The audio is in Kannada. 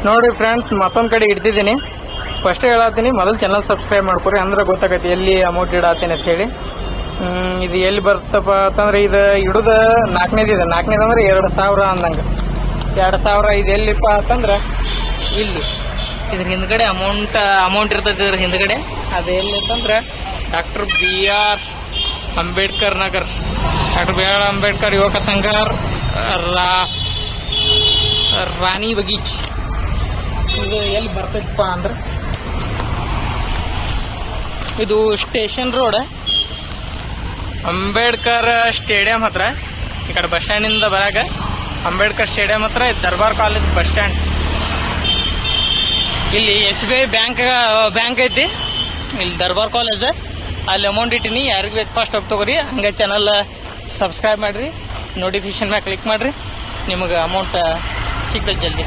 ನೋಡಿ ಫ್ರೆಂಡ್ಸ್, ಮತ್ತೊಂದು ಕಡೆ ಇಡ್ತಿದ್ದೀನಿ. ಫಸ್ಟ್ ಹೇಳತ್ತೀನಿ, ಮೊದಲು ಚಾನಲ್ ಸಬ್ಸ್ಕ್ರೈಬ್ ಮಾಡ್ಕೊರಿ, ಅಂದ್ರೆ ಗೊತ್ತಾಗತ್ತೆ ಎಲ್ಲಿ ಅಮೌಂಟ್ ಇಡತ್ತೀನಿ ಅಂತ ಹೇಳಿ. ಇದು ಎಲ್ಲಿ ಬರ್ತಪ್ಪ ಅಂತಂದ್ರೆ ಇದು ಇಡೋದು ನಾಲ್ಕನೇದು ಅಂದ್ರೆ 2,000 ಅಂದಂಗೆ. 2,000 ಇದು ಎಲ್ಲಿಪ್ಪ ಅಂತಂದ್ರೆ ಇಲ್ಲಿ ಇದ್ರ ಹಿಂದ್ಗಡೆ ಅಮೌಂಟ್ ಇರ್ತದೆ. ಇದ್ರ ಹಿಂದ್ಗಡೆ ಅದು ಎಲ್ಲಿತ್ತಂದ್ರೆ doctor BR Ambedkar Nagar, doctor BR Ambedkar ಯುವಕ ಸಂಘ, ರಾಣಿ ಬಗೀಚ್. ಇದು ಎಲ್ಲಿ ಬರ್ತೈತಪ್ಪ ಅಂದ್ರೆ ಇದು ಸ್ಟೇಷನ್ ರೋಡ್, ಅಂಬೇಡ್ಕರ್ ಸ್ಟೇಡಿಯಂ ಹತ್ರ. ಈ ಕಡೆ ಬಸ್ ಸ್ಟ್ಯಾಂಡಿಂದ ಬರಾಗ ಅಂಬೇಡ್ಕರ್ ಸ್ಟೇಡಿಯಂ ಹತ್ರ ದರ್ಬಾರ್ ಕಾಲೇಜ್ ಬಸ್ ಸ್ಟ್ಯಾಂಡ್. ಇಲ್ಲಿ SBI ಬ್ಯಾಂಕ್ ಐತಿ. ಇಲ್ಲಿ ದರ್ಬಾರ್ ಕಾಲೇಜ್, ಅಲ್ಲಿ ಅಮೌಂಟ್ ಇಟ್ಟಿನಿ. ಯಾರಿಗೂ ಬೇಕು ಫಸ್ಟ್ ಹೋಗಿ ತಗೋರಿ. ಹಂಗೆ ಚಾನಲ್ ಸಬ್ಸ್ಕ್ರೈಬ್ ಮಾಡಿರಿ, ನೋಟಿಫಿಕೇಶನ್ ಮ್ಯಾಗ ಕ್ಲಿಕ್ ಮಾಡಿರಿ, ನಿಮಗೆ ಅಮೌಂಟ್ ಸಿಗ್ತದೆ ಜಲ್ದಿ.